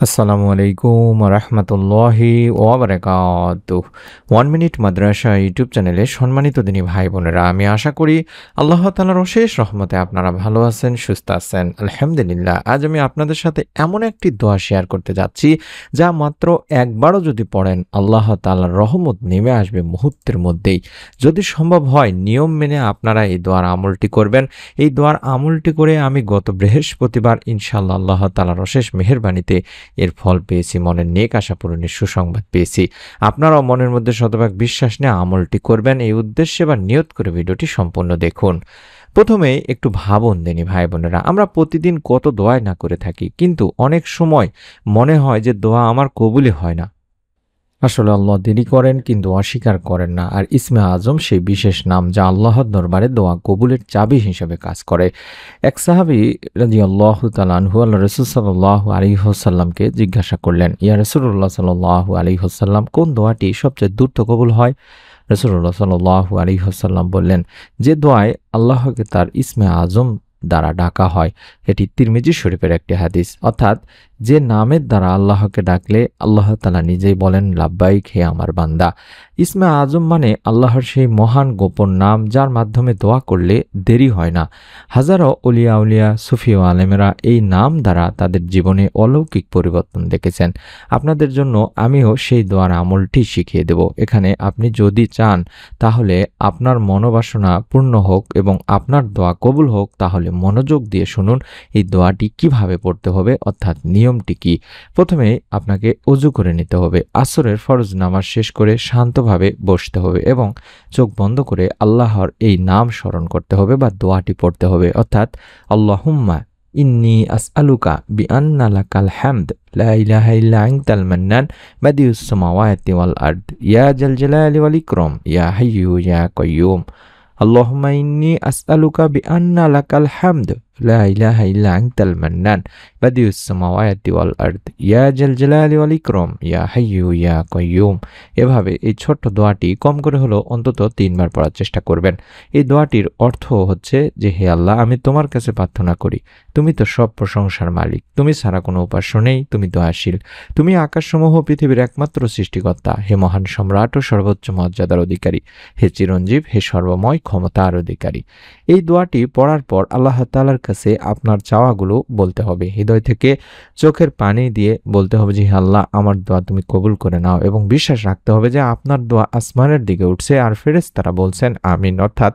আসসালামু আলাইকুম রহমতুল্লাহি ওয়াবারাকাতুহ। 1 মিনিট মাদ্রাসা ইউটিউব চ্যানেলে সম্মানিত দিনী ভাই বোনেরা, আমি আশা করি আল্লাহ তাআলার অশেষ রহমতে আপনারা ভালো আছেন, সুস্থ আছেন। আলহামদুলিল্লাহ। আজ আমি আপনাদের সাথে এমন একটি দোয়া শেয়ার করতে যাচ্ছি, যা মাত্র একবারও যদি পড়েন আল্লাহ তাআলার রহমত নেমে আসবে মুহূর্তের মধ্যেই। যদি সম্ভব হয় নিয়ম মেনে আপনারা এই দোয়ার আমলটি করবেন। এই দোয়ার আমলটি করে আমি গত বৃহস্পতিবার ইনশাআল্লাহ আল্লাহ তাআলার অশেষ মেহেরবানিতে এর ফল পেয়েছি, মনের নেক আশা পূরণের সুসংবাদ পেয়েছি। আপনারাও মনের মধ্যে শতভাগ বিশ্বাস নিয়ে আমলটি করবেন, এই উদ্দেশ্যে বা নিয়ত করে ভিডিওটি সম্পূর্ণ দেখুন। প্রথমে একটু ভাবুন দিনী ভাই বোনেরা, আমরা প্রতিদিন কত দোয়াই না করে থাকি, কিন্তু অনেক সময় মনে হয় যে দোয়া আমার কবুলই হয় না। আসলে আল্লাহ দেরি করেন কিন্তু অস্বীকার করেন না। আর ইসমে আজম সেই বিশেষ নাম যা আল্লাহর দরবারে দোয়া কবুলের চাবি হিসেবে কাজ করে। এক সাহাবী রাদিয়াল্লাহু তাআলা আনহু আল্লাহ রাসূল সাল্লাল্লাহু আলাইহি ওয়াসাল্লামকে জিজ্ঞাসা করলেন, ইয়া রাসূলুল্লাহ সাল্লাল্লাহু আলাইহি ওয়াসাল্লাম, কোন দোয়াটি সবচেয়ে দ্রুত কবুল হয়? রাসূলুল্লাহ সাল্লাল্লাহু আলাইহি ওয়াসাল্লাম বললেন, যে দোয়ায় আল্লাহকে তার ইসমে আজম দ্বারা ডাকা হয়। এটি তিরমিজি শরীফের একটি হাদিস। অর্থাৎ যে নামের দ্বারা আল্লাহকে ডাকলে আল্লাহ তাআলা নিজেই বলেন, লাব্বাইক হে আমার বান্দা। ইসমে আজম মানে আল্লাহর সেই মহান গোপন নাম, যার মাধ্যমে দোয়া করলে দেরি হয় না। হাজারো অলিয়া উলিয়া সুফি ও আলেমেরা এই নাম দ্বারা তাদের জীবনে অলৌকিক পরিবর্তন দেখেছেন। আপনাদের জন্য আমিও সেই দোয়ার আমলটি শিখিয়ে দেব। এখানে আপনি যদি চান তাহলে আপনার মনোবাসনা পূর্ণ হোক এবং আপনার দোয়া কবুল হোক, তাহলে মনোযোগ দিয়ে শুনুন এই দোয়াটি কিভাবে পড়তে হবে, অর্থাৎ নিয়মটি কি। প্রথমে আপনাকে অজু করে নিতে হবে। আসরের ফরজ নামাজ শেষ করে শান্তভাবে বসতে হবে এবং চোখ বন্ধ করে আল্লাহর এই নাম স্মরণ করতে হবে বা দোয়াটি পড়তে হবে, অর্থাৎ আল্লাহুম্মা ইন্নী আসআলুকা বিআন্না লাকাল হামদ লা ইলাহা ইল্লা আনতাল মান্নান বাদিউস সামাওয়াতি ওয়াল আরদ ইয়া জাল জালালি ওয়াল ইকরাম ইয়া হাইয়্যু ইয়া কাইয়্যুম। আল্লাহুম্মা ইন্নী আসআলুকা বিআন্না লাকাল হামদ লা ইলাহা ইল্লা আনতাল মান্নান বাদিউস সামাওয়াতি ওয়াল আরদ ইয়া জাল জালালি ওয়াল ইকরাম ইয়া হাইয়্যু ইয়া কাইয়্যুম। এভাবে এই ছোট্ট দোয়াটি কম করে হলো অন্তত 3 বার পড়ার চেষ্টা করবেন। এই দোয়াটির অর্থ হচ্ছে যে, হে আল্লাহ, আমি তোমার কাছে প্রার্থনা করি, তুমি তো সব প্রশংসার মালিক, তুমি ছাড়া কোনো উপাস্য নেই, তুমি দয়াশীল, তুমি আকাশসমূহ পৃথিবীর একমাত্র সৃষ্টিকর্তা, হে মহান সম্রাট ও সর্বোচ্চ মর্যাদার অধিকারী, হে চিরঞ্জীব, হে সর্বময় ক্ষমতার অধিকারী। এই দোয়াটি পড়ার পর আল্লাহ তাআলার কাছে আপনার চাওয়াগুলো বলতে হবে। হৃদয় থেকে চোখের পানি দিয়ে বলতে হবে যে, হে আল্লাহ, আমার দোয়া তুমি কবুল করে নাও, এবং বিশ্বাস রাখতে হবে যে আপনার দোয়া আসমানের দিকে উঠছে আর ফেরেশতারা বলছেন আমিন, অর্থাৎ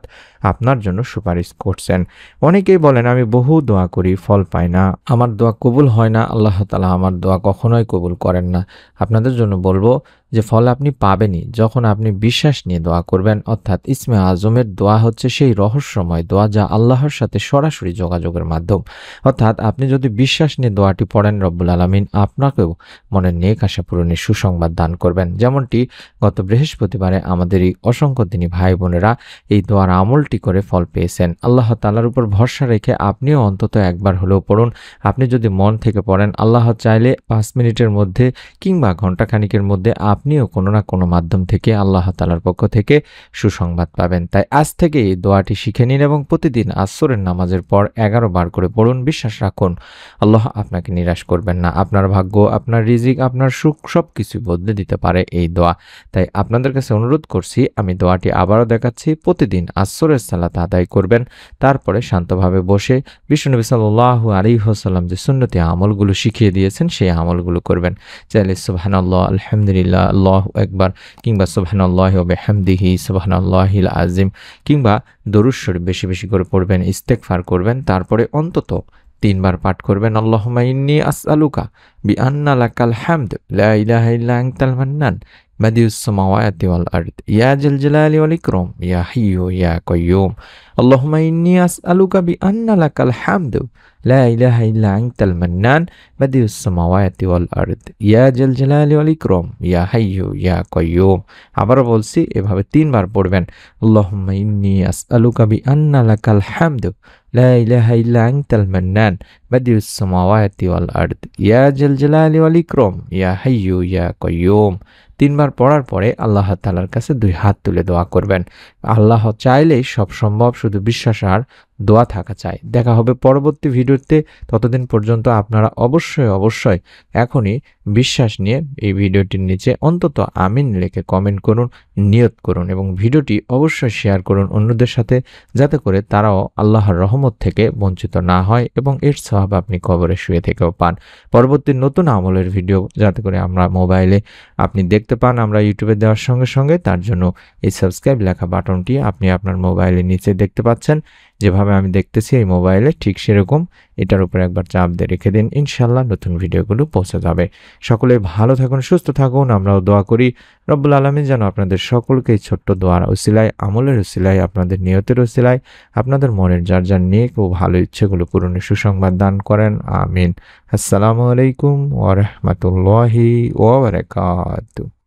আপনার জন্য সুপারিশ করছেন। অনেকেই বলেন, আমি বহু দোয়া করি, ফল পাই না, আমার দোয়া কবুল হয় না, আল্লাহ তাআলা আমার দোয়া কখনোই কবুল করেন না। আপনাদের জন্য বলবো যে ফল আপনি পাবেনই যখন আপনি বিশ্বাস নিয়ে দোয়া করবেন। অর্থাৎ ইসমে আজমের দোয়া হচ্ছে সেই রহস্যময় দোয়া যা আল্লাহর সাথে সরাসরি যোগাযোগের মাধ্যম। অর্থাৎ আপনি যদি বিশ্বাস নিয়ে দোয়াটি পড়েন, রব্বুল আলামিন আপনাকেও মনের নেক আশা পূরণের সুসংবাদ দান করবেন। যেমনটি গত বৃহস্পতিবারে আমাদের এই অসংখ্য দিনী ভাই বোনেরা এই দোয়ার আমলটি করে ফল পেয়েছেন। আল্লাহ তাআলার উপর ভরসা রেখে আপনিও অন্তত একবার হলেও পড়ুন। আপনি যদি মন থেকে পড়েন, আল্লাহ চাইলে 5 মিনিটের মধ্যে কিংবা ঘন্টাখানিকের মধ্যে আপনিও কোনো না কোনো মাধ্যম থেকে আল্লাহ তাআলার পক্ষ থেকে সুসংবাদ পাবেন। তাই আজ থেকে এই দোয়াটি শিখে নিন এবং প্রতিদিন আসরের নামাজের পর 11 বার করে পড়ুন। বিশ্বাস রাখুন, আল্লাহ আপনাকে নিরাশ করবেন না। আপনার ভাগ্য, আপনার রিজিক, আপনার সুখ সবকিছু বদলে দিতে পারে এই দোয়া। তাই আপনাদের কাছে অনুরোধ করছি, আমি দোয়াটি আবারও দেখাচ্ছি। প্রতিদিন আসরের সালাত আদায় করবেন, তারপরে শান্তভাবে বসে বিশ্বনবী সাল্লাল্লাহু আলাইহি ওয়াসাল্লাম যে সুন্নতি আমলগুলো শিখিয়ে দিয়েছেন সেই আমলগুলো করবেন। চাইলে সুবহানাল্লাহ, আলহামদুলিল্লাহ, আল্লাহু আকবার, কিংবা সুবহানাল্লাহি ওয়া বিহামদিহি সুবহানাল্লাহিল আযীম, কিংবা দরুদ শরীফ বেশি বেশি করে পড়বেন, ইস্তেগফার করবেন। তারপরে অন্তত 3 বার পাঠ করবেন, আল্লাহুম্মা ইন্নী আসআলুকা বিআন্না লাকাল হামদ লা ইলাহা ইল্লা আনতাল মান্নান বাদিউস সামাওয়াতি ওয়াল আরদ ইয়া জাল জালালি ওয়াল ইকরাম ইয়া হাইয়্যু ইয়া কাইয়্যুম। আল্লাহুম্মা ইন্নী আসআলুকা বিআন্না লাকাল হামদ লা ইলাহা ইল্লা আনতাল মান্নান বাদিউস সামাওয়াতি ওয়াল আরদ ইয়া জাল জালালি ওয়াল ইকরাম ইয়া হাইয়্যু ইয়া কাইয়্যুম। আবারও বলছি, এভাবে 3 বার পড়বেন। আল্লাহুম্মা ইন্নী আসআলুকা বিআন্না লাকাল হামদ লা ইলাহা ইল্লা আনতাল মান্নান বাদিউস সামাওয়াতি ওয়াল আরদ ইয়া জাল জালালি ওয়াল ইকরাম ইয়া হাইয়্যু ইয়া কাইয়্যুম। 3 বার পড়ার পরে আল্লাহ তাআলার কাছে 2 হাত তুলে দোয়া করবেন। আল্লাহ চাইলেই সব সম্ভব, শুধু বিশ্বাস আর দোয়া থাকা চাই। দেখা হবে পরবর্তী ভিডিওতে। ততদিন পর্যন্ত আপনারা অবশ্যই এখনই বিশ্বাস নিয়ে এই ভিডিওটির নিচে অন্তত আমিন লিখে কমেন্ট করুন, নিয়ত করুন এবং ভিডিওটি অবশ্যই শেয়ার করুন অন্যদের সাথে, যাতে করে তারাও আল্লাহর রহমত থেকে বঞ্চিত না হয় এবং এর সওয়াব আপনি কবরে শুয়ে থেকেও পান। পরবর্তী নতুন আমলের ভিডিও যাতে করে আমরা মোবাইলে আপনি দেখতে পান আমরা ইউটিউবে দেওয়ার সঙ্গে তার জন্য এই সাবস্ক্রাইব লেখা বাটনটি আপনি আপনার মোবাইলের নিচে দেখতে পাচ্ছেন। যেভাবে আমি দেখতেছি এই মোবাইলে ঠিক সেরকম এটার উপর একবার চাপ দিয়ে রেখে দিন। ইনশাআল্লাহ নতুন ভিডিওগুলো পৌঁছে যাবে। সকলে ভালো থাকুন, সুস্থ থাকুন। আমরাও দোয়া করি রব্বুল আলামিন যেন আপনাদের সকলকে এই ছোট্ট দোয়ার উসিলায়, আমলের উসিলায়, আপনাদের নিয়তের উসিলায় আপনাদের মনের যার নেক ও ভালো ইচ্ছেগুলো পূরণের সুসংবাদ দান করেন। আমিন। আসসালামু আলাইকুম ওয়া রাহমাতুল্লাহি ওয়া বারাকাতুহু।